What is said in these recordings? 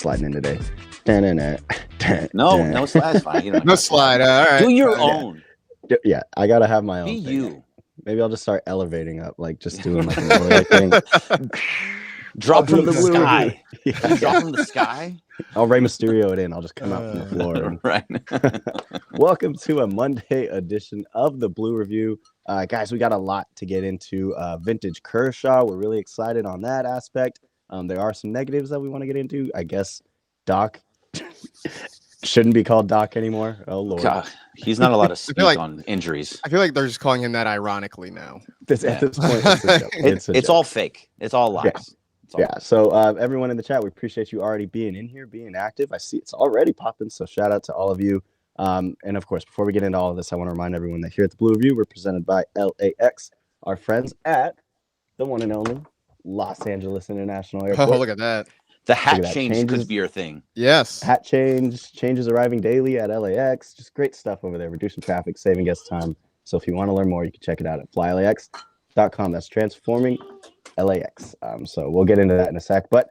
sliding in today. No slide. Fine. No slide. All right. Do your own. Yeah, I gotta have my own. Be thing. you. Maybe I'll just start elevating up, like just doing like an elevator thing. Drop from the sky. Yeah. Drop from the sky. I'll Rey Mysterio it in. I'll just come out from the floor. And... Right. Welcome to a Monday edition of the Blue Review. Guys, we got a lot to get into. Vintage Kershaw. We're really excited on that aspect. There are some negatives that we want to get into. I guess Doc shouldn't be called Doc anymore. Oh, Lord. God, he's not allowed to speak on injuries. I feel like they're just calling him that ironically now. At this point, it's all fake. It's all lies. Yeah. So everyone in the chat, we appreciate you already being in here, being active. I see it's already popping. So shout out to all of you. And of course, before we get into all of this, I want to remind everyone that here at the Blue Review, we're presented by LAX, our friends at the one and only Los Angeles International Airport. Oh, look at that. The hat change could be your thing. Yes. Hat changes arriving daily at LAX. Just great stuff over there. Reducing traffic, saving guest time. So if you want to learn more, you can check it out at flylax.com. That's transforming LAX. So we'll get into that in a sec. But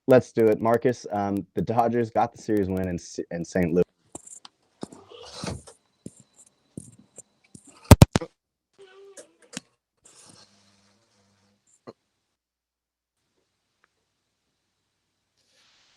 let's do it. Marcus, the Dodgers got the series win in St. Louis.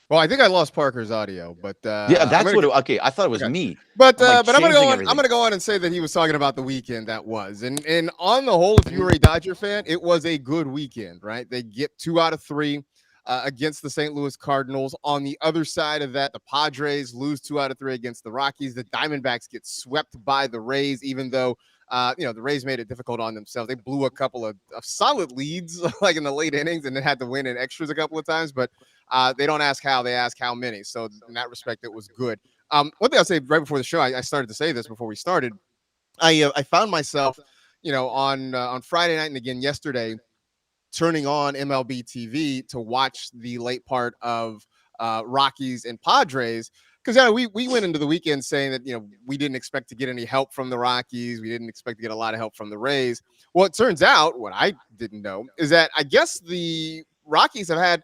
Well, I think I lost Parker's audio, but yeah, that's okay. I thought it was me. But I'm gonna go on. I'm gonna go on and say that he was talking about the weekend that was, and on the whole, if you were a Dodger fan, it was a good weekend, right? They get 2 out of 3 against the St. Louis Cardinals. On the other side of that, the Padres lose 2 out of 3 against the Rockies. The Diamondbacks get swept by the Rays, even though the Rays made it difficult on themselves. They blew a couple of solid leads, like in the late innings, and then had to win in extras a couple of times, but. They don't ask how, they ask how many. So in that respect, it was good. One thing I'll say right before the show, I started to say this before we started. I found myself, on Friday night and again yesterday, turning on MLB TV to watch the late part of Rockies and Padres. Because we went into the weekend saying that, we didn't expect to get any help from the Rockies. We didn't expect to get a lot of help from the Rays. Well, it turns out, what I didn't know, is that I guess the Rockies have had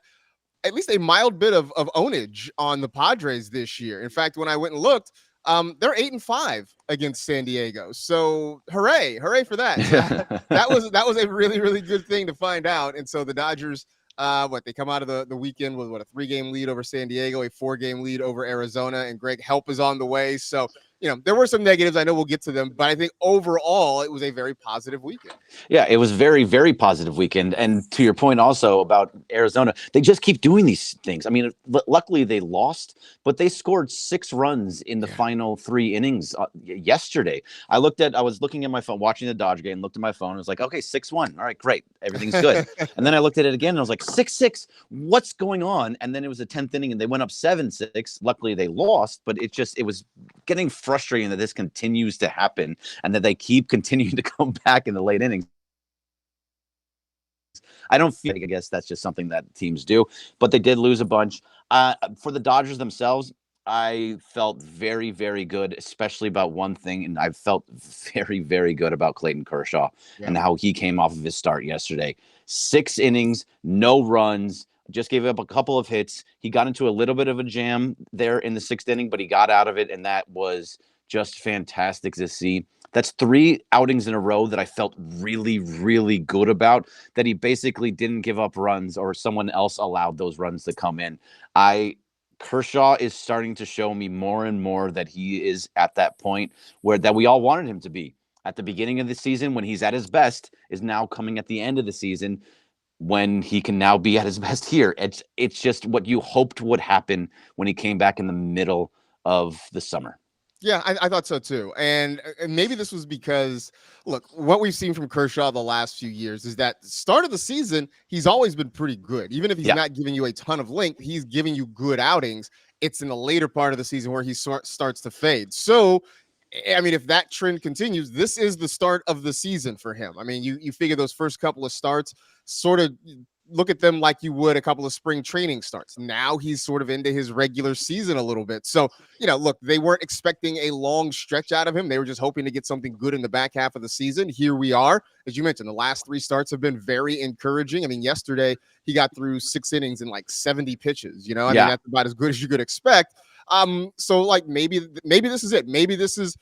at least a mild bit of ownage on the Padres this year. In fact, when I went and looked, they're 8-5 against San Diego. So hooray for that. that was a really, really good thing to find out. And so the Dodgers, they come out of the weekend with a 3-game lead over San Diego, a 4-game lead over Arizona, and Greg Help is on the way. So, there were some negatives. I know we'll get to them, but I think overall it was a very positive weekend. Yeah, it was very, very positive weekend. And to your point also about Arizona, they just keep doing these things. I mean, luckily they lost, but they scored 6 runs in the final 3 innings yesterday. I was looking at my phone, watching the Dodge game, looked at my phone, and was like, okay, 6-1. All right, great. Everything's good. And then I looked at it again and I was like, 6-6. What's going on? And then it was the 10th inning and they went up 7-6. Luckily they lost, but it was getting frustrating that this continues to happen and that they keep continuing to come back in the late innings. I guess that's just something that teams do, but they did lose a bunch. For the Dodgers themselves, I felt very, very good, especially about one thing, and I felt very, very good about Clayton Kershaw and how he came off of his start yesterday. 6 innings, no runs, just gave up a couple of hits. He got into a little bit of a jam there in the 6th inning, but he got out of it, and that was just fantastic to see. That's 3 outings in a row that I felt really, really good about, that he basically didn't give up runs or someone else allowed those runs to come in. Kershaw is starting to show me more and more that he is at that point that we all wanted him to be. At the beginning of the season, when he's at his best, is now coming at the end of the season when he can now be at his best here. It's just what you hoped would happen when he came back in the middle of the summer. Yeah, I thought so too. And maybe this was because, look, what we've seen from Kershaw the last few years is that start of the season, he's always been pretty good. Even if he's not giving you a ton of length, he's giving you good outings. It's in the later part of the season where he starts to fade. So, I mean, if that trend continues, this is the start of the season for him. I mean, you figure those first couple of starts sort of look at them like you would a couple of spring training starts. Now he's sort of into his regular season a little bit. So, look, they weren't expecting a long stretch out of him. They were just hoping to get something good in the back half of the season. Here we are. As you mentioned, the last 3 starts have been very encouraging. I mean, yesterday he got through 6 innings and like 70 pitches. I mean, that's about as good as you could expect. So like maybe this is it. Maybe this is,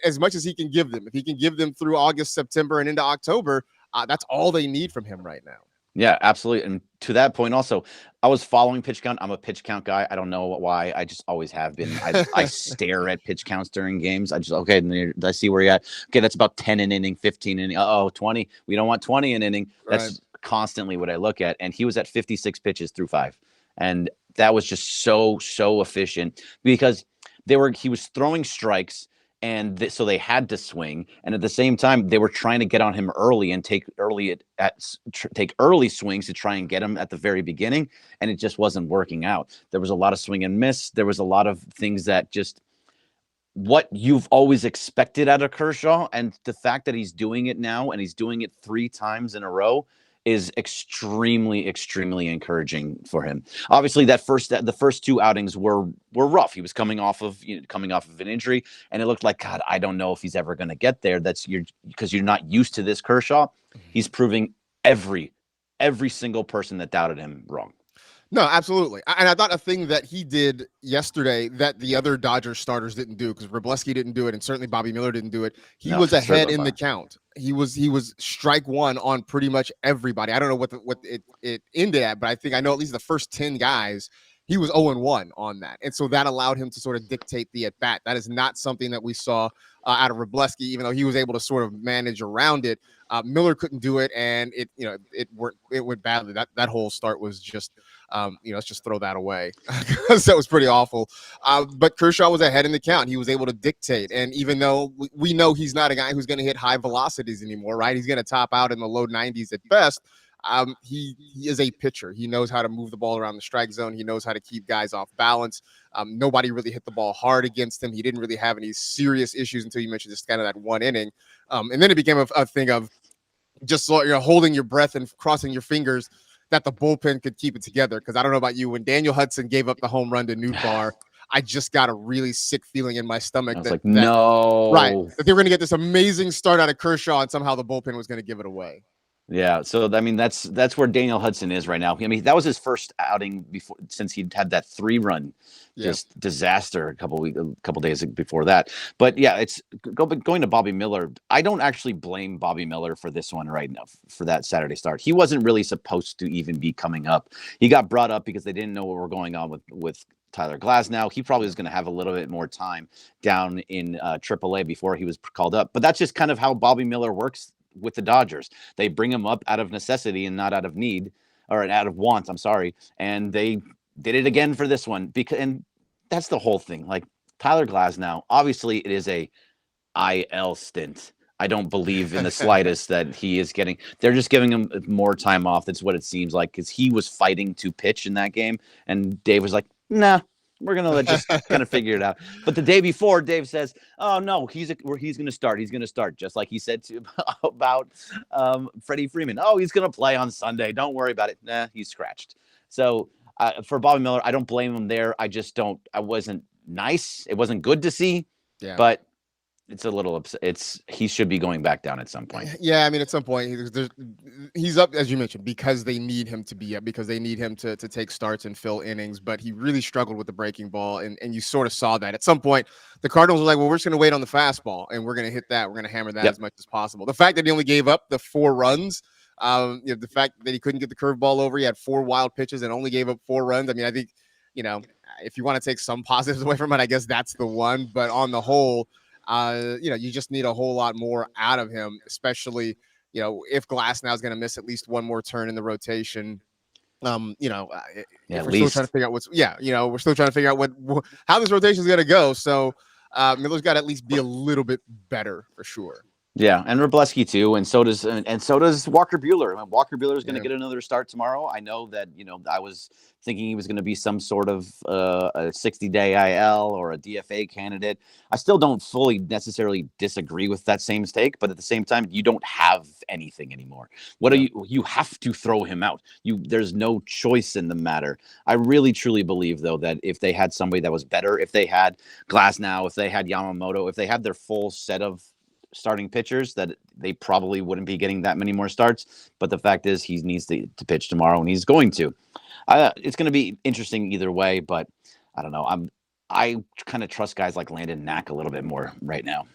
as much as he can give them. If he can give them through August, September, and into October, that's all they need from him right now. Yeah, absolutely. And to that point also, I was following pitch count. I'm a pitch count guy. I don't know why. I just always have been. I stare at pitch counts during games. I see where you're at. Okay, that's about 10 an inning, 15 inning. 20. We don't want 20 an inning. That's constantly what I look at. And he was at 56 pitches through 5. And that was just so efficient because he was throwing strikes. And so they had to swing, and at the same time, they were trying to get on him early and take early swings to try and get him at the very beginning, and it just wasn't working out. There was a lot of swing and miss. There was a lot of things that just what you've always expected out of Kershaw, and the fact that he's doing it now and he's doing it 3 times in a row is extremely encouraging for him. Obviously, the first 2 outings were rough. He was coming off of an injury, and it looked like, God, I don't know if he's ever going to get there. Because you're not used to this Kershaw. He's proving every single person that doubted him wrong. No, absolutely. And I thought a thing that he did yesterday that the other Dodgers starters didn't do, because Wroblewski didn't do it, and certainly Bobby Miller didn't do it. He was ahead in the count. He was strike 1 on pretty much everybody. I don't know what it ended at, but I know at least the first 10 guys, he was 0-1 on that. And so that allowed him to sort of dictate the at-bat. That is not something that we saw out of Wroblewski, even though he was able to sort of manage around it. Miller couldn't do it, and it went badly. That whole start was just, let's just throw that away because that was pretty awful. But Kershaw was ahead in the count. He was able to dictate, and even though we know he's not a guy who's going to hit high velocities anymore, right? He's going to top out in the low 90s at best. He is a pitcher. He knows how to move the ball around the strike zone. He knows how to keep guys off balance. Nobody really hit the ball hard against him. He didn't really have any serious issues until you mentioned just kind of that 1 inning. And then it became a thing of just holding your breath and crossing your fingers that the bullpen could keep it together. Because I don't know about you, when Daniel Hudson gave up the home run to Nootbaar, I just got a really sick feeling in my stomach. No. Right. That they were going to get this amazing start out of Kershaw, and somehow the bullpen was going to give it away. Yeah, so I mean that's Mm-hmm. where Daniel Hudson is right now. I mean that was his first outing since he'd had that 3-run just disaster a couple days before that. But yeah, it's going to Bobby Miller. I don't actually blame Bobby Miller for this one right now, for that Saturday start. He wasn't really supposed to even be coming up. He got brought up because they didn't know what were going on with Tyler Glasnow. He probably was going to have a little bit more time down in AAA before he was called up. But that's just kind of how Bobby Miller works with the Dodgers. They bring him up out of necessity and not out of need, or out of want. I'm sorry. And they did it again for this one, and that's the whole thing. Like Tyler Glasnow, obviously it is a IL stint. I don't believe in the slightest that he is getting. They're just giving him more time off. That's what it seems like, because he was fighting to pitch in that game, and Dave was like, "Nah, we're gonna just kind of figure it out." But the day before, Dave says, "Oh no, he's gonna start. He's gonna start," just like he said about Freddie Freeman. "Oh, he's gonna play on Sunday. Don't worry about it." Nah, he's scratched. So for Bobby Miller, I don't blame him there. I just don't. I wasn't nice. It wasn't good to see. Yeah. But it's a little. He should be going back down at some point. Yeah, I mean, at some point he's up, as you mentioned, because they need him to be up, because they need him to take starts and fill innings. But he really struggled with the breaking ball, and you sort of saw that at some point. The Cardinals were like, "Well, we're just going to wait on the fastball, and we're going to hit that. We're going to hammer that as much as possible." The fact that he only gave up the 4 runs, the fact that he couldn't get the curveball over, he had 4 wild pitches and only gave up 4 runs. I mean, I think if you want to take some positives away from it, I guess that's the one. But on the whole, you just need a whole lot more out of him, especially, if Glasnow is going to miss at least one more turn in the rotation. We're still trying to figure out we're still trying to figure out how this rotation is going to go. So Miller's got to at least be a little bit better for sure. Yeah, and Wrobleski too, and so does Walker Buehler. Walker Buehler is going to get another start tomorrow. I know that I was thinking he was going to be some sort of a 60-day IL or a DFA candidate. I still don't fully necessarily disagree with that same take, but at the same time, you don't have anything anymore. What are you have to throw him out. There's no choice in the matter. I really truly believe though that if they had somebody that was better, if they had Glasnow, if they had Yamamoto, if they had their full set of starting pitchers, that they probably wouldn't be getting that many more starts. But the fact is he needs to pitch tomorrow, and he's going to. It's going to be interesting either way, but I don't know. I kind of trust guys like Landon Knack a little bit more right now.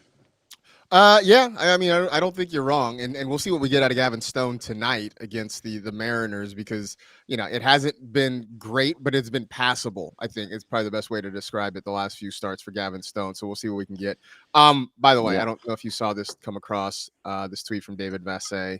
Yeah, I mean, I don't think you're wrong, and we'll see what we get out of Gavin Stone tonight against the Mariners, because it hasn't been great, but it's been passable. I think it's probably the best way to describe it. The last few starts for Gavin Stone, so we'll see what we can get. By the way, I don't know if you saw this come across, this tweet from David Vassay.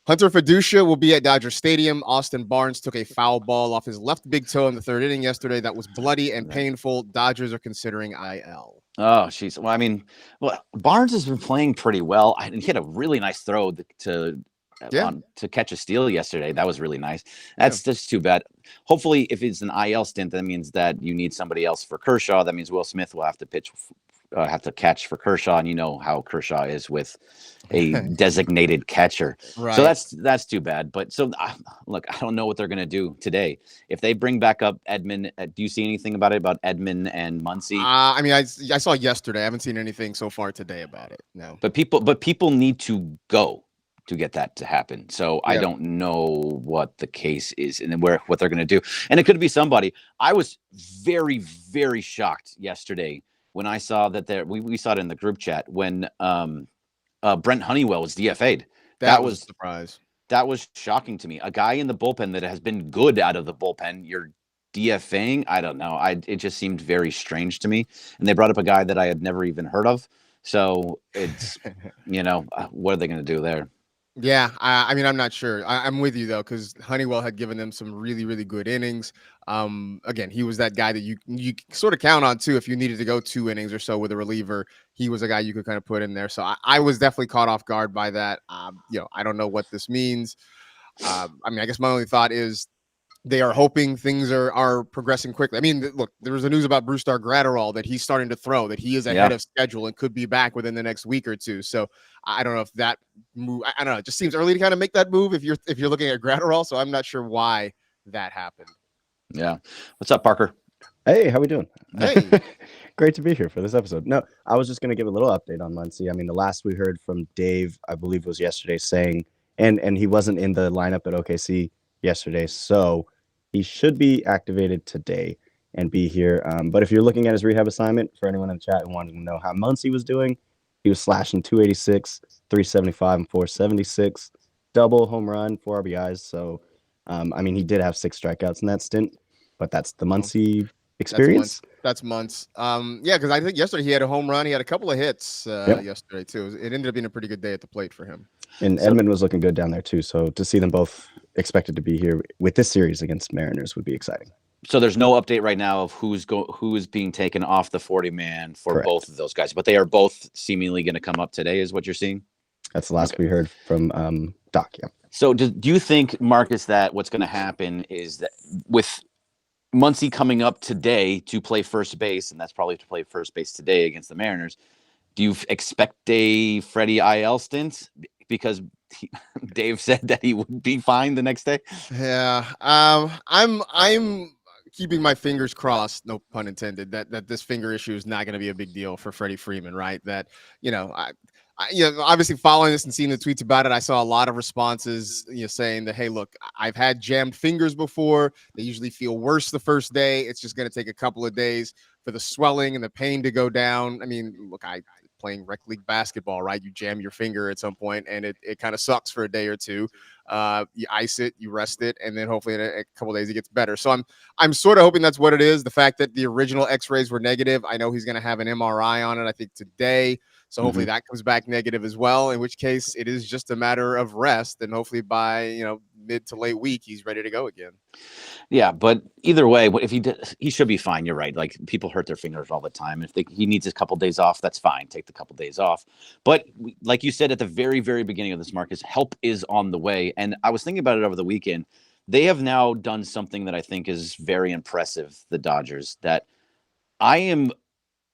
Hunter Fiducia will be at Dodger Stadium. Austin Barnes took a foul ball off his left big toe in the third inning yesterday. That was bloody and painful. Dodgers are considering IL. Oh, jeez. Well, I mean, Barnes has been playing pretty well. He had a really nice throw to catch a steal yesterday. That was really nice. That's just too bad. Hopefully, if it's an IL stint, that means that you need somebody else for Kershaw. That means Will Smith will have to have to catch for Kershaw, and you know how Kershaw is with a designated catcher. Right. So that's too bad. But look, I don't know what they're going to do today. If they bring back up Edman, do you see anything about Edman and Muncy? I mean, I saw yesterday. I haven't seen anything so far today about it. No. But people need to go to get that to happen. So I don't know what the case is and what they're going to do. And it could be somebody. I was very, very shocked yesterday when I saw that we saw it in the group chat when Brent Honeywell was DFA'd. That was a surprise. That was shocking to me. A guy in the bullpen that has been good out of the bullpen, you're DFAing. I don't know. It just seemed very strange to me. And they brought up a guy that I had never even heard of. So it's, what are they going to do there? Yeah, I mean, I'm not sure. I'm with you, though, because Honeywell had given them some really, really good innings. Again, he was that guy that you sort of count on, too, if you needed to go 2 innings or so with a reliever. He was a guy you could kind of put in there. So I was definitely caught off guard by that. I don't know what this means. I mean, I guess my only thought is they are hoping things are progressing quickly. I mean, look, there was the news about Brusdar Graterol that he's starting to throw, that he is ahead of schedule and could be back within the next week or two. So I don't know if that move, I don't know. It just seems early to kind of make that move if you're looking at Graterol. So I'm not sure why that happened. Yeah. What's up, Parker? Hey, how we doing? Hey. Great to be here for this episode. No, I was just going to give a little update on Muncy. I mean, the last we heard from Dave, I believe was yesterday, saying, and he wasn't in the lineup at OKC yesterday, so he should be activated today and be here. But if you're looking at his rehab assignment, for anyone in the chat who wanted to know how Muncy was doing, he was slashing 286, 375, and 476, double home run, 4 RBIs. So, I mean, he did have 6 strikeouts in that stint, but that's the Muncy experience. That's months. Yeah, because I think yesterday he had a home run. He had a couple of hits yesterday, too. It ended up being a pretty good day at the plate for him. And Edman was looking good down there, too. So to see them both expected to be here with this series against Mariners would be exciting. So there's no update right now of who is being taken off the 40-man for Correct. Both of those guys, but they are both seemingly going to come up today, is what you're seeing? That's the last we heard from Doc. Yeah. So do you think, Marcus, that what's going to happen is that with Muncy coming up today to play first base, and that's probably to play first base today against the Mariners, do you expect a Freddie IL stint? Because Dave said that he would be fine the next day. Yeah, I'm keeping my fingers crossed, no pun intended, that this finger issue is not going to be a big deal for Freddie Freeman, right? That I obviously following this and seeing the tweets about it, I saw a lot of responses, saying that, hey, look, I've had jammed fingers before. They usually feel worse the first day. It's just going to take a couple of days for the swelling and the pain to go down. I mean, look, playing rec league basketball, right? You jam your finger at some point and it kind of sucks for a day or two. You ice it, you rest it, and then hopefully in a couple of days it gets better. So I'm sort of hoping that's what it is. The fact that the original x-rays were negative, I know he's going to have an MRI on it, I think today. So hopefully that comes back negative as well, in which case it is just a matter of rest. And hopefully by, mid to late week, he's ready to go again. Yeah, but either way, if he should be fine. You're right. Like, people hurt their fingers all the time. If he needs a couple days off, that's fine. Take the couple days off. But like you said at the very, very beginning of this, Marcus, help is on the way. And I was thinking about it over the weekend. They have now done something that I think is very impressive, the Dodgers, that I am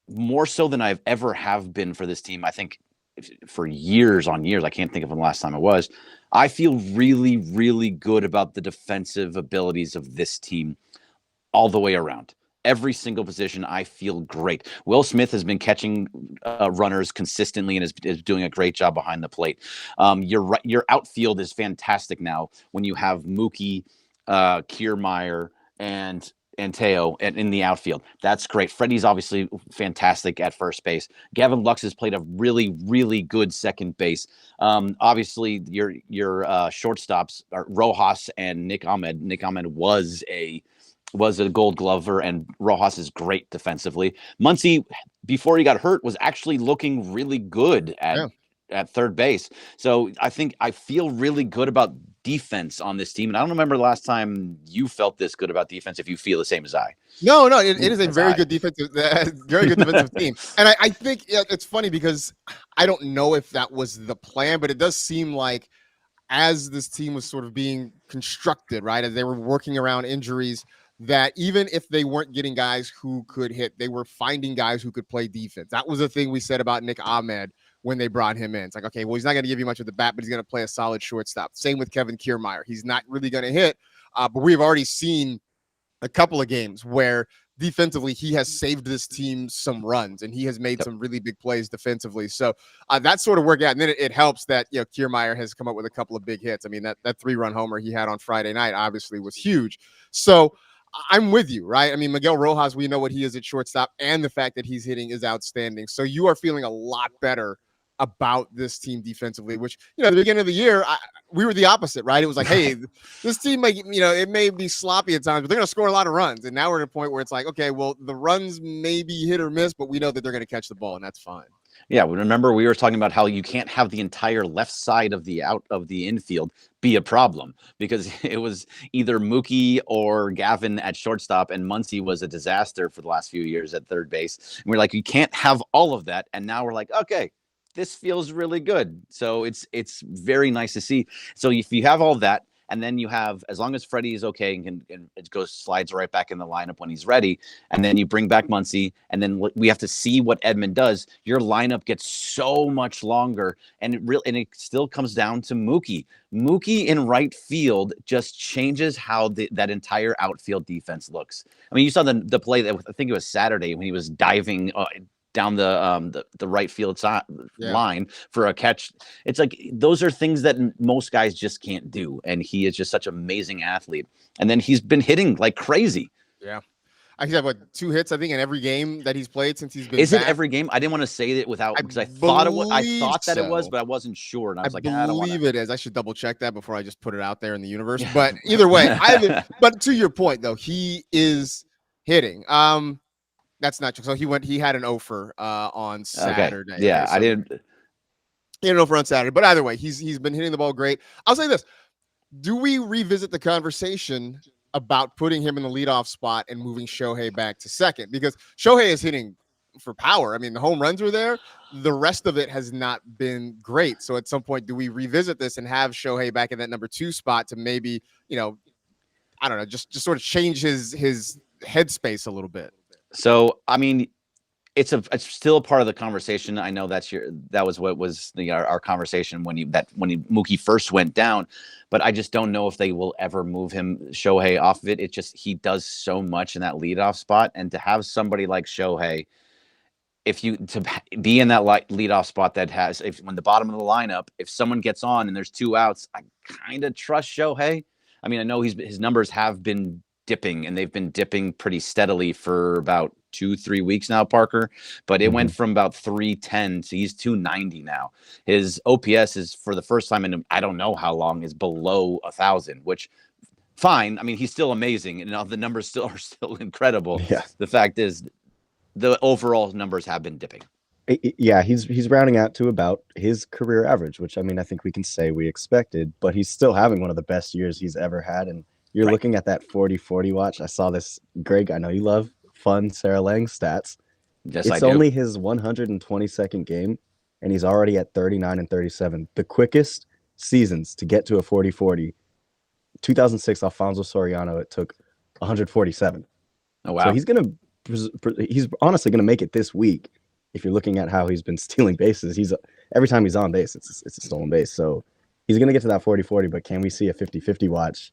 more so than I've ever have been for this team. I think for years on years, I can't think of when the last time it was. I feel really, really good about the defensive abilities of this team all the way around. Every single position, I feel great. Will Smith has been catching runners consistently and is doing a great job behind the plate. Your outfield is fantastic now when you have Mookie, Kiermaier, and Teo in the outfield. That's great. Freddie's obviously fantastic at first base. Gavin Lux has played a really, really good second base. Obviously, your shortstops are Rojas and Nick Ahmed. Nick Ahmed was a Gold Glover, and Rojas is great defensively. Muncy, before he got hurt, was actually looking really good at third base. So I feel really good about defense on this team. And I don't remember the last time you felt this good about defense, if you feel the same as I. No, it is a very good defensive team. And I think it's funny because I don't know if that was the plan, but it does seem like as this team was sort of being constructed, right, as they were working around injuries, that even if they weren't getting guys who could hit, they were finding guys who could play defense. That was the thing we said about Nick Ahmed when they brought him in. It's like, okay, well, he's not going to give you much with the bat, but he's going to play a solid shortstop. Same with Kevin Kiermaier. He's not really going to hit, but we've already seen a couple of games where defensively he has saved this team some runs and he has made some really big plays defensively. So that's sort of working out. And then it helps that, Kiermaier has come up with a couple of big hits. I mean, that 3-run homer he had on Friday night obviously was huge. So I'm with you, right? I mean, Miguel Rojas, we know what he is at shortstop, and the fact that he's hitting is outstanding. So you are feeling a lot better about this team defensively, which, at the beginning of the year, we were the opposite, right? It was like, hey, this team, it may be sloppy at times, but they're going to score a lot of runs. And now we're at a point where it's like, okay, well, the runs may be hit or miss, but we know that they're going to catch the ball, and that's fine. Yeah, remember we were talking about how you can't have the entire left side of the infield be a problem, because it was either Mookie or Gavin at shortstop, and Muncy was a disaster for the last few years at third base. And we're like, you can't have all of that. And now we're like, okay, this feels really good. So it's very nice to see. So if you have all that, and then you have, as long as Freddie is okay and it slides right back in the lineup when he's ready, and then you bring back Muncy, and then we have to see what Edman does. Your lineup gets so much longer, and it still comes down to Mookie. Mookie in right field just changes how that entire outfield defense looks. I mean, you saw the play that I think it was Saturday when he was diving down the right field line for a catch. It's like, those are things that most guys just can't do. And he is just such an amazing athlete. And then he's been hitting like crazy. Yeah. I think what 2 hits, I think, in every game that he's played since he's been Is back. it every game? I didn't want to say it without, because I thought that it was, but I wasn't sure. And I was like, I don't believe it is. I should double check that before I just put it out there in the universe. But either way, but to your point though, he is hitting. That's not true. So he had an offer on Saturday. Okay. Yeah, okay, so I did. He had an offer on Saturday. But either way, he's been hitting the ball great. I'll say this. Do we revisit the conversation about putting him in the leadoff spot and moving Shohei back to second? Because Shohei is hitting for power. I mean, the home runs are there. The rest of it has not been great. So at some point, do we revisit this and have Shohei back in that number 2 spot to maybe, I don't know, just sort of change his headspace a little bit? So, I mean, it's still a part of the conversation. I know that was what was our conversation when Mookie first went down, but I just don't know if they will ever move Shohei off of it. It just, he does so much in that leadoff spot, and to have somebody like Shohei, to be in that leadoff spot that has, when the bottom of the lineup, if someone gets on and there's 2 outs, I kind of trust Shohei. I mean, I know his numbers have been dipping, and they've been dipping pretty steadily for about 2-3 weeks now, Parker, but it went from about 310 to he's 290 now. His OPS is, for the first time in I don't know how long, is below 1,000, which fine. I mean, he's still amazing, and the numbers are still incredible. Yeah. The fact is, the overall numbers have been dipping. Yeah, he's rounding out to about his career average, which I mean, I think we can say we expected, but he's still having one of the best years he's ever had. And you're Right. looking at that 40-40 watch. I saw this, Greg, I know you love fun Sarah Lang stats. Yes, I It's do. only his 122nd game, and he's already at 39 and 37. The quickest seasons to get to a 40-40. 2006 Alfonso Soriano, it took 147. Oh, So wow. he's honestly gonna make it this week. If you're looking at how he's been stealing bases, every time he's on base, it's a stolen base. So he's gonna get to that 40-40, but can we see a 50-50 watch?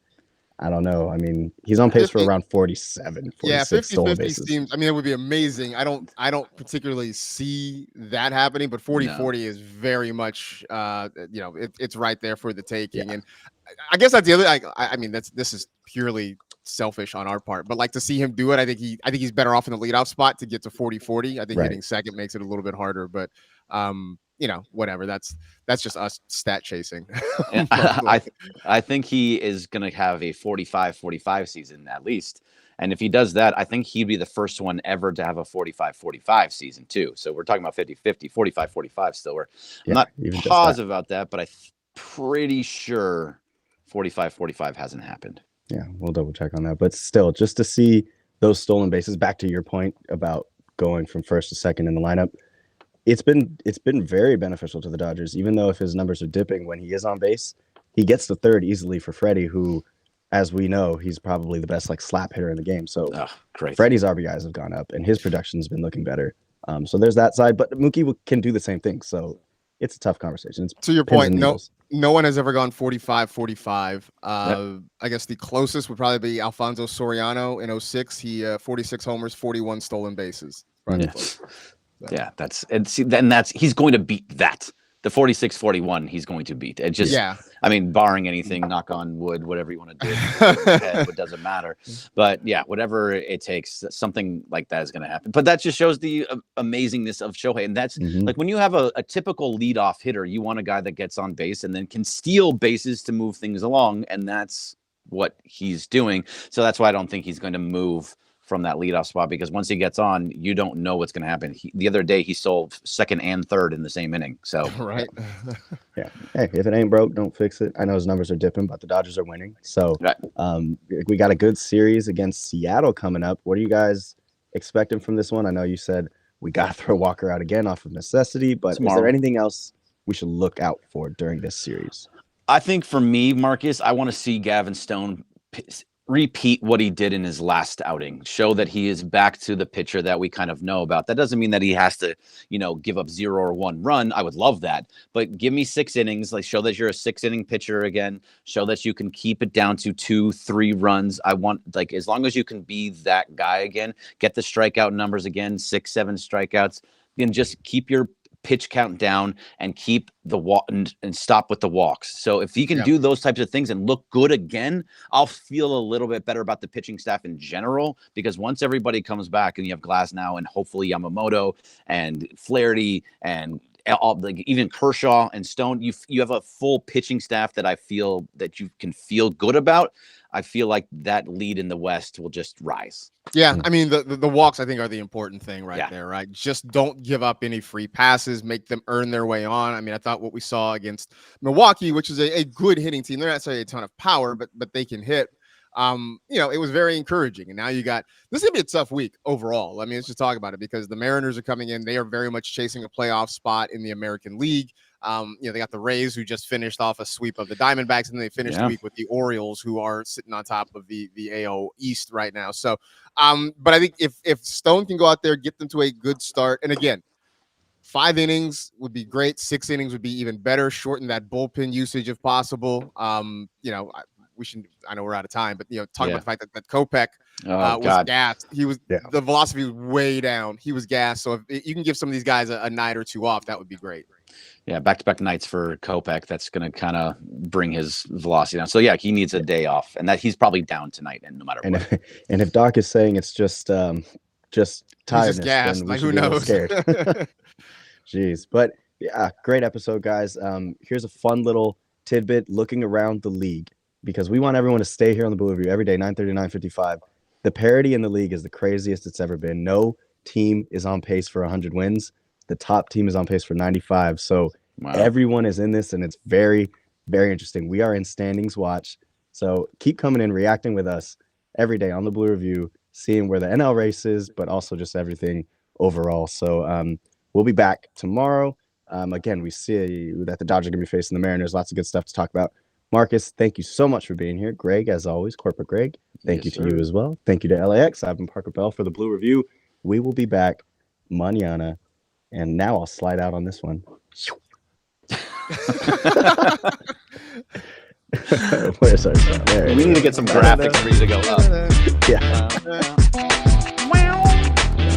I don't know. I mean, he's on pace for around 47, 46 stolen 50-50 bases. seems, I mean, it would be amazing. I don't particularly see that happening, but 40-40 is very much it's right there for the taking. And I guess that's the other I mean, this is purely selfish on our part, but like to see him do it, I think he's better off in the leadoff spot to get to 40-40. I think hitting second makes it a little bit harder, but whatever. That's just us stat chasing. I think he is going to have a 45-45 season at least. And if he does that, I think he'd be the first one ever to have a 45-45 season too. So we're talking about 50-50, 45-45 still. I'm not positive about that, but I'm pretty sure 45-45 hasn't happened. Yeah, we'll double check on that. But still, just to see those stolen bases, back to your point about going from first to second in the lineup, it's been very beneficial to the Dodgers. Even though if his numbers are dipping when he is on base, he gets to third easily for Freddie, who, as we know, he's probably the best slap hitter in the game. So Freddie's RBIs have gone up and his production's been looking better. So there's that side, but Mookie can do the same thing. So it's a tough conversation. It's to your point, no one has ever gone 45-45. I guess the closest would probably be Alfonso Soriano in 06. He 46 homers, 41 stolen bases. Yeah, that's he's going to beat that. The 46-41 he's going to beat. It just I mean, barring anything, knock on wood, whatever you want to do, it doesn't matter. But yeah, whatever it takes, something like that is going to happen. But that just shows the amazingness of Shohei. And that's like when you have a typical leadoff hitter, you want a guy that gets on base and then can steal bases to move things along. And that's what he's doing. So that's why I don't think he's going to move from that leadoff spot, because once he gets on, you don't know what's going to happen. The other day, he stole second and third in the same inning. So yeah. Hey, if it ain't broke, don't fix it. I know his numbers are dipping, but the Dodgers are winning. So we got a good series against Seattle coming up. What are you guys expecting from this one? I know you said we got to throw Walker out again off of necessity, but is there anything else we should look out for during this series? I think for me, Marcus, I want to see Gavin Stone repeat what he did in his last outing, show that he is back to the pitcher that we kind of know about. That doesn't mean that he has to, give up 0 or 1 run. I would love that, but give me 6 innings, show that you're a 6-inning pitcher again, show that you can keep it down to 2-3 runs. I want, as long as you can be that guy again, get the strikeout numbers again, 6-7 strikeouts, and just keep your pitch count down and keep the walk and stop with the walks. So if he can do those types of things and look good again, I'll feel a little bit better about the pitching staff in general, because once everybody comes back and you have Glasnow and hopefully Yamamoto and Flaherty and even Kershaw and Stone, you have a full pitching staff that I feel that you can feel good about. I feel like that lead in the West will just rise. Yeah, I mean, the walks, I think, are the important thing there, right? Just don't give up any free passes, make them earn their way on. I mean, I thought what we saw against Milwaukee, which is a good hitting team, they're not necessarily a ton of power, but they can hit. It was very encouraging. And now this is going to be a tough week overall. I mean, let's just talk about it, because the Mariners are coming in. They are very much chasing a playoff spot in the American League. They got the Rays, who just finished off a sweep of the Diamondbacks, and they finished the week with the Orioles, who are sitting on top of the AL East right now. So, but I think if Stone can go out there, get them to a good start, and again, 5 innings would be great. 6 innings would be even better. Shorten that bullpen usage if possible. We should. I know we're out of time, but talk about the fact that Kopech was gassed. He was the velocity was way down. He was gassed. So if you can give some of these guys a night or 2 off, that would be great. Yeah, back-to-back nights for Kopech. That's going to kind of bring his velocity down. So yeah, he needs a day off, and that he's probably down tonight, and no matter what. If Doc is saying it's just tiredness, then we who knows? Scared. Jeez, but yeah, great episode, guys. Here's a fun little tidbit looking around the league, because we want everyone to stay here on the Blue Review every day, 9:30, 9:55. The parity in the league is the craziest it's ever been. No team is on pace for 100 wins. The top team is on pace for 95. So Wow. everyone is in this, and it's very, very interesting. We are in standings watch. So keep coming in, reacting with us every day on the Blue Review, seeing where the NL race is, but also just everything overall. So we'll be back tomorrow. Again, we see that the Dodgers are going to be facing the Mariners. Lots of good stuff to talk about. Marcus, thank you so much for being here. Greg, as always, Corporate Greg, thank you to you as well. Thank you to LAX. I've been Parker Bell for the Blue Review. We will be back mañana. And now I'll slide out on this one. Where's our We need to get some graphics for you to go up. Yeah.